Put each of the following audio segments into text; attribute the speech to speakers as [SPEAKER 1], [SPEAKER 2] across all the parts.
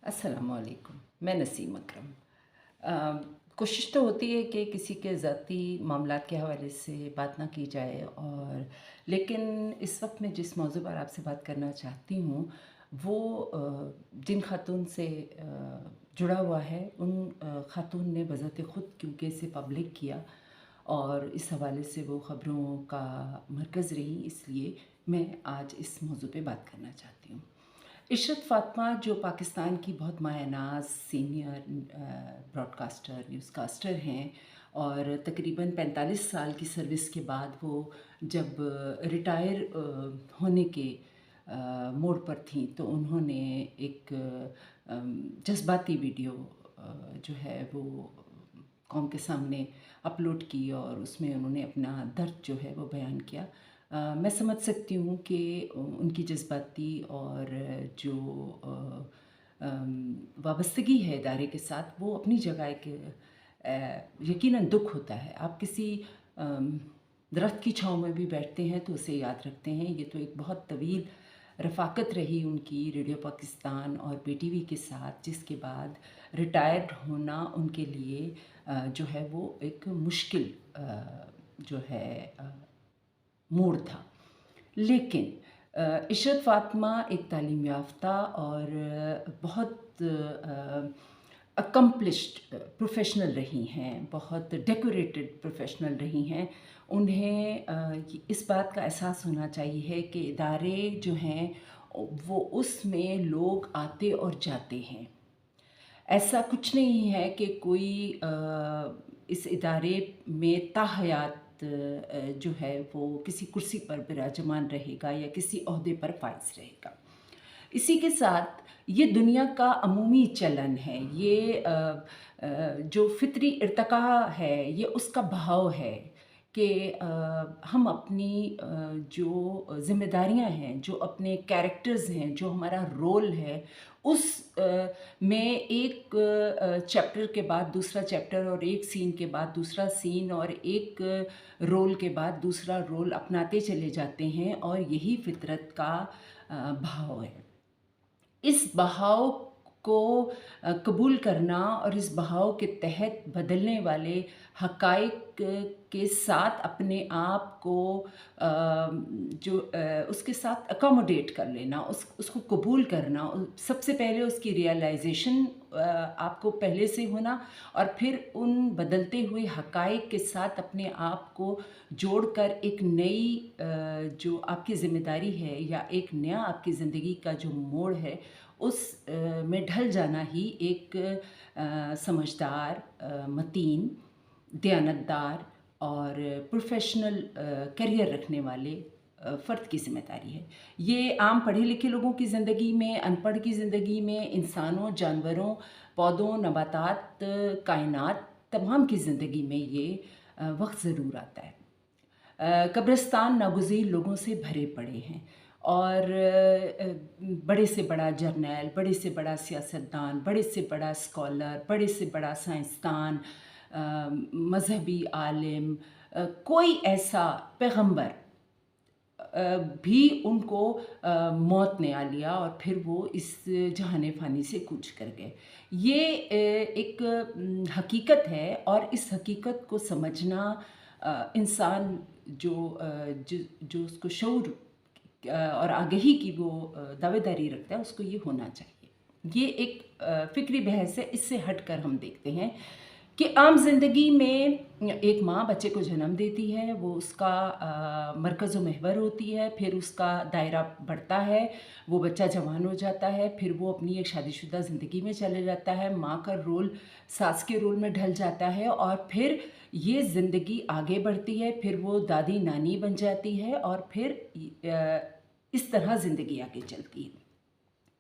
[SPEAKER 1] अस्सलाम वालेकुम। मैं नसीम अकरम। कोशिश तो होती है कि किसी के ज़ाती मामलात के हवाले से बात ना की जाए और लेकिन इस वक्त मैं जिस मौज़ू पर आपसे बात करना चाहती हूँ वो जिन खातून से जुड़ा हुआ है उन खातून ने बज़ाते ख़ुद क्योंकि इसे पब्लिक किया और इस हवाले से वो ख़बरों का मरकज़ रही, इसलिए मैं आज इस मौज़ू पे बात करना चाहती हूँ। इशरत फ़ातिमा जो पाकिस्तान की बहुत मायनाज़ सीनियर ब्रॉडकास्टर, न्यूज़कास्टर हैं और तकरीबन 45 साल की सर्विस के बाद वो जब रिटायर होने के मोड़ पर थीं तो उन्होंने एक जज़्बाती वीडियो जो है वो कौम के सामने अपलोड की और उसमें उन्होंने अपना दर्द जो है वो बयान किया। मैं समझ सकती हूँ कि उनकी जज़्बाती और जो वाबस्तगी है इदारे के साथ वो अपनी जगह एक यकीनन दुख होता है। आप किसी दरख्त की छाँव में भी बैठते हैं तो उसे याद रखते हैं। ये तो एक बहुत तवील रफ़ाकत रही उनकी रेडियो पाकिस्तान और पीटीवी के साथ, जिसके बाद रिटायर्ड होना उनके लिए जो है वो एक मुश्किल जो है मोड़ था। लेकिन इशरत फ़ातिमा एक तालीम याफ़्ता और बहुत अकम्प्लिश्ड प्रोफ़ेशनल रही हैं, बहुत डेकोरेटेड प्रोफ़ेशनल रही हैं। उन्हें इस बात का एहसास होना चाहिए कि इदारे जो हैं वो उसमें लोग आते और जाते हैं। ऐसा कुछ नहीं है कि कोई इस इदारे में ताहयात जो है वो किसी कुर्सी पर विराजमान रहेगा या किसी ओहदे पर फ़ाइज़ रहेगा। इसी के साथ ये दुनिया का अमूमी चलन है, ये जो फ़ितरी इर्तिक़ा है, ये उसका बहाव है कि हम अपनी जो ज़िम्मेदारियाँ हैं, जो अपने कैरेक्टर्स हैं, जो हमारा रोल है, उस में एक चैप्टर के बाद दूसरा चैप्टर और एक सीन के बाद दूसरा सीन और एक रोल के बाद दूसरा रोल अपनाते चले जाते हैं और यही फ़ितरत का बहाव है। इस बहाव को कबूल करना और इस बहाव के तहत बदलने वाले हक़ाइक़ के साथ अपने आप को उसके साथ अकोमोडेट कर लेना, उसको कबूल करना, सबसे पहले उसकी रियलाइज़ेशन आपको पहले से होना और फिर उन बदलते हुए हक़ाइक़ के साथ अपने आप को जोड़कर एक नई जो आपकी ज़िम्मेदारी है या एक नया आपकी ज़िंदगी का जो मोड़ है उस में ढल जाना ही एक समझदार, मतीन, दयानतदार और प्रोफ़ेशनल करियर रखने वाले फ़र्द की ज़िम्मेदारी है। ये आम पढ़े लिखे लोगों की ज़िंदगी में, अनपढ़ की ज़िंदगी में, इंसानों, जानवरों, पौधों, नबातात, कायनात तमाम की ज़िंदगी में ये वक़्त ज़रूर आता है। कब्रिस्तान नागुज़ीर लोगों से भरे पड़े हैं और बड़े से बड़ा जर्नैल, बड़े से बड़ा सियासतदान, बड़े से बड़ा स्कॉलर, बड़े से बड़ा साइंसदान, मज़हबी आलिम, कोई ऐसा पैगंबर भी उनको मौत ने आ लिया और फिर वो इस जहान फ़ानी से कूच कर गए। ये एक हकीकत है और इस हकीकत को समझना इंसान जो उसको शऊर और आगाही की वो दावेदारी रखता है उसको ये होना चाहिए। ये एक फ़िक्री बहस है। इससे हटकर हम देखते हैं कि आम ज़िंदगी में एक माँ बच्चे को जन्म देती है, वो उसका मरकज़ व महवर होती है, फिर उसका दायरा बढ़ता है, वो बच्चा जवान हो जाता है, फिर वो अपनी एक शादीशुदा ज़िंदगी में चले जाता है, माँ का रोल सास के रोल में ढल जाता है और फिर ये ज़िंदगी आगे बढ़ती है, फिर वो दादी नानी बन जाती है और फिर इस तरह ज़िंदगी आगे चलती है।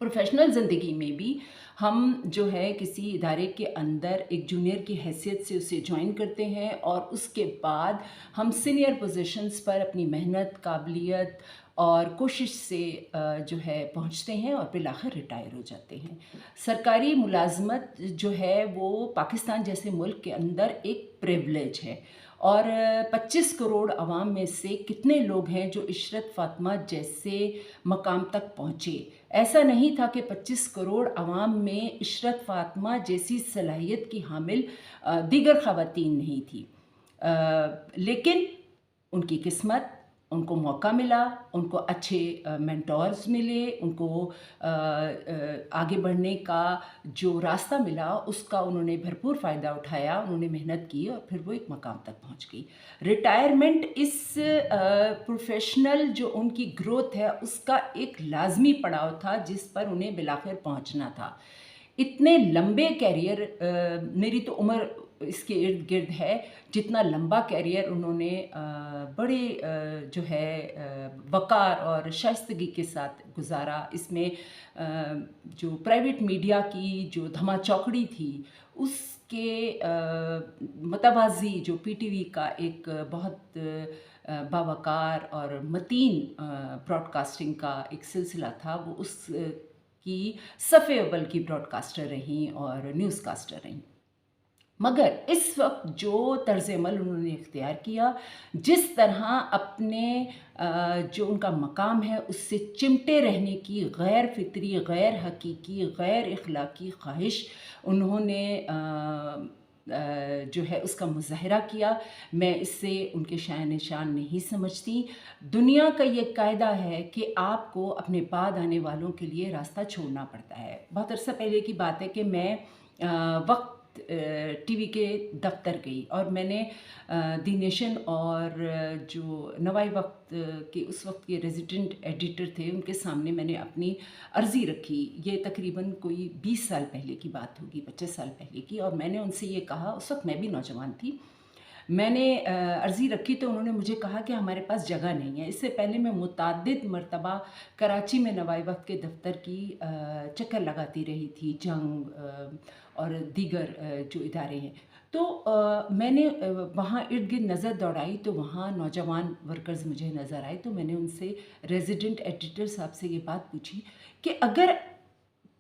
[SPEAKER 1] प्रोफ़ेशनल ज़िंदगी में भी हम जो है किसी इदारे के अंदर एक जूनियर की हैसियत से उसे जॉइन करते हैं और उसके बाद हम सीनियर पोजीशंस पर अपनी मेहनत, काबिलियत और कोशिश से जो है पहुंचते हैं और फिर आखिर रिटायर हो जाते हैं। सरकारी मुलाजमत जो है वो पाकिस्तान जैसे मुल्क के अंदर एक प्रिविलेज है اور 25 کروڑ عوام میں سے کتنے لوگ ہیں جو عشرت فاطمہ جیسے مقام تک پہنچے؟ ایسا نہیں تھا کہ 25 کروڑ عوام میں عشرت فاطمہ جیسی صلاحیت کی حامل دیگر خواتین نہیں تھی، لیکن ان کی قسمت، ان کو موقع ملا، ان کو اچھے مینٹورز ملے، ان کو آگے بڑھنے کا جو راستہ ملا اس کا انہوں نے بھرپور فائدہ اٹھایا، انہوں نے محنت کی اور پھر وہ ایک مقام تک پہنچ گئی۔ ریٹائرمنٹ اس پروفیشنل جو ان کی گروتھ ہے اس کا ایک لازمی پڑاؤ تھا جس پر انہیں بالآخر پہنچنا تھا۔ اتنے لمبے کیریئر، میری تو عمر اس کے ارد گرد ہے، جتنا لمبا کیریئر انہوں نے بڑے جو ہے وقار اور شائستگی کے ساتھ گزارا۔ اس میں جو پرائیویٹ میڈیا کی جو دھما چوکڑی تھی اس کے متوازی جو پی ٹی وی کا ایک بہت باوقار اور متین براڈ کاسٹنگ کا ایک سلسلہ تھا، وہ اس کی صف اول کی براڈ کاسٹر رہیں اور نیوز کاسٹر رہیں۔ مگر اس وقت جو طرز عمل انہوں نے اختیار کیا، جس طرح اپنے جو ان کا مقام ہے اس سے چمٹے رہنے کی غیر فطری، غیر حقیقی، غیر اخلاقی خواہش انہوں نے جو ہے اس کا مظاہرہ کیا، میں اس سے ان کے شان نشان نہیں سمجھتی۔ دنیا کا یہ قاعدہ ہے کہ آپ کو اپنے بعد آنے والوں کے لیے راستہ چھوڑنا پڑتا ہے۔ بہت عرصہ پہلے کی بات ہے کہ میں وقت ٹی وی کے دفتر گئی اور میں نے دی نیشن اور جو نوائی وقت کے اس وقت کے ریزیڈنٹ ایڈیٹر تھے ان کے سامنے میں نے اپنی عرضی رکھی۔ یہ تقریباً کوئی 20 سال پہلے کی بات ہوگی، 25 سال پہلے کی، اور میں نے ان سے یہ کہا، اس وقت میں بھی نوجوان تھی، میں نے عرضی رکھی تو انہوں نے مجھے کہا کہ ہمارے پاس جگہ نہیں ہے۔ اس سے پہلے میں متعدد مرتبہ کراچی میں نوائی وقت کے دفتر کی چکر لگاتی رہی تھی، جنگ اور دیگر جو ادارے ہیں، تو میں نے وہاں ارد گرد نظر دوڑائی تو وہاں نوجوان ورکرز مجھے نظر آئے، تو میں نے ان سے ریزیڈنٹ ایڈیٹر صاحب سے یہ بات پوچھی کہ اگر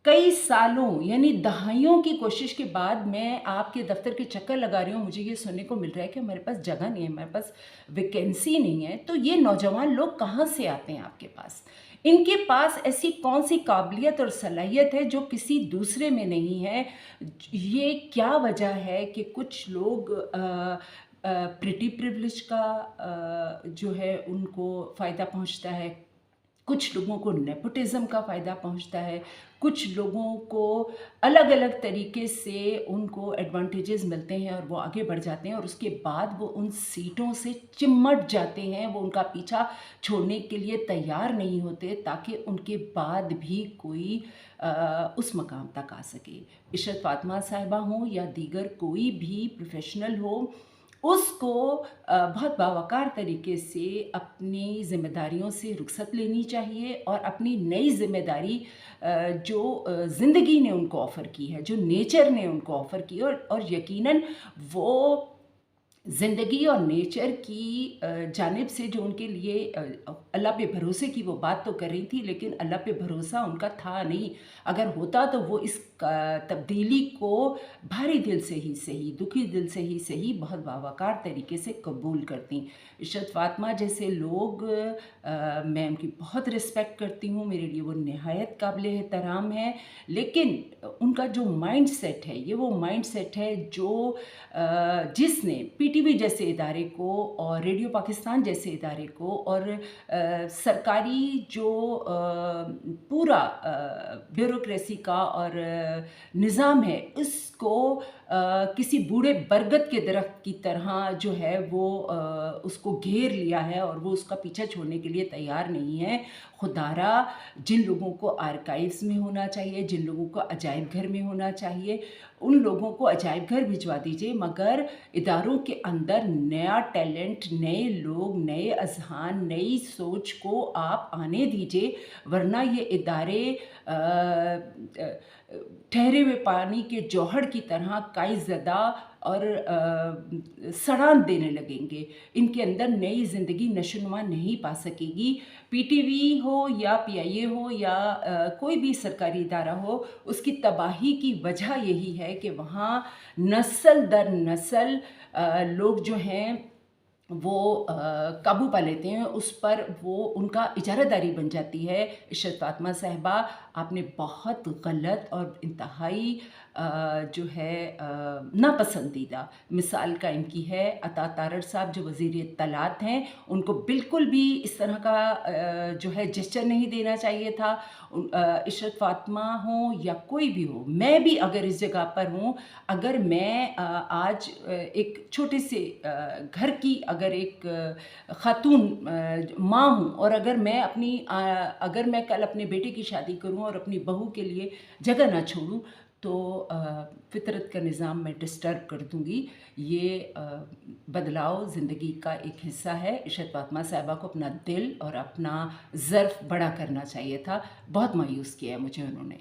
[SPEAKER 1] کئی سالوں یعنی دہائیوں کی کوشش کے بعد میں آپ کے دفتر کے چکر لگا رہی ہوں، مجھے یہ سننے کو مل رہا ہے کہ ہمارے پاس جگہ نہیں ہے، ہمارے پاس ویکینسی نہیں ہے، تو یہ نوجوان لوگ کہاں سے آتے ہیں آپ کے پاس؟ ان کے پاس ایسی کون سی قابلیت اور صلاحیت ہے جو کسی دوسرے میں نہیں ہے؟ یہ کیا وجہ ہے کہ کچھ لوگ پریٹی پریولیج کا جو ہے ان کو فائدہ پہنچتا ہے، کچھ لوگوں کو نیپوٹزم کا فائدہ پہنچتا ہے، کچھ لوگوں کو الگ الگ طریقے سے ان کو ایڈوانٹیجز ملتے ہیں اور وہ آگے بڑھ جاتے ہیں، اور اس کے بعد وہ ان سیٹوں سے چمٹ جاتے ہیں، وہ ان کا پیچھا چھوڑنے کے لیے تیار نہیں ہوتے تاکہ ان کے بعد بھی کوئی اس مقام تک آ سکے۔ عشرت فاطمہ صاحبہ ہوں یا دیگر کوئی بھی پروفیشنل ہو، اس کو بہت باوقار طریقے سے اپنی ذمہ داریوں سے رخصت لینی چاہیے اور اپنی نئی ذمہ داری جو زندگی نے ان کو آفر کی ہے، جو نیچر نے ان کو آفر کی، اور یقیناً وہ زندگی اور نیچر کی جانب سے جو ان کے لیے اللہ پہ بھروسے کی وہ بات تو کر رہی تھی، لیکن اللہ پہ بھروسہ ان کا تھا نہیں۔ اگر ہوتا تو وہ اس تبدیلی کو بھاری دل سے ہی صحیح، دکھی دل سے ہی صحیح، بہت باوقار طریقے سے قبول کرتی۔ عشرت فاطمہ جیسے لوگ، میں ان کی بہت رسپیکٹ کرتی ہوں، میرے لیے وہ نہایت قابل احترام ہے، لیکن ان کا جو مائنڈ سیٹ ہے، یہ وہ مائنڈ سیٹ ہے جو جس نے پی ٹی وی جیسے ادارے کو اور ریڈیو پاکستان جیسے ادارے کو اور سرکاری جو پورا بیوروکریسی کا اور نظام ہے اس کو کسی بوڑھے برگد کے درخت کی طرح جو ہے وہ اس کو گھیر لیا ہے اور وہ اس کا پیچھا چھوڑنے کے لیے تیار نہیں ہے۔ خدارا جن لوگوں کو آرکائیوز میں ہونا چاہیے، جن لوگوں کو عجائب گھر میں ہونا چاہیے، ان لوگوں کو عجائب گھر بھجوا دیجئے، مگر اداروں کے اندر نیا ٹیلنٹ، نئے لوگ، نئے اذہان، نئی سوچ کو آپ آنے دیجئے، ورنہ یہ ادارے ٹھہرے ہوئے پانی کے جوہر کی طرح کائی زدہ اور سڑان دینے لگیں گے، ان کے اندر نئی زندگی نشوونما نہیں پا سکے گی۔ پی ٹی وی ہو یا پی آئی اے ہو یا کوئی بھی سرکاری ادارہ ہو، اس کی تباہی کی وجہ یہی ہے کہ وہاں نسل در نسل لوگ جو ہیں वो काबू पा लेते हैं उस पर, वो उनका इजारादारी बन जाती है। इशरत फ़ातिमा साहिबा, आपने बहुत गलत और इंतहाई जो है नापसंदीदा मिसाल कायम की है। अता तारड़ साहब जो वज़ीर इत्तलात हैं, उनको बिल्कुल भी इस तरह का जो है जेस्चर नहीं देना चाहिए था। इशरत फ़ातिमा हों या कोई भी हो, मैं भी अगर इस जगह पर हूँ, अगर मैं आज एक छोटे से घर की अगर एक खातून माँ हूँ, और अगर मैं कल अपने बेटे की शादी करूँ और अपनी बहू के लिए जगह ना छोड़ूँ, तो फितरत का निज़ाम मैं डिस्टर्ब कर दूँगी। ये बदलाव ज़िंदगी का एक हिस्सा है। इशरत फ़ातिमा साहिबा को अपना दिल और अपना ज़र्फ़ बड़ा करना चाहिए था। बहुत मायूस किया है मुझे उन्होंने।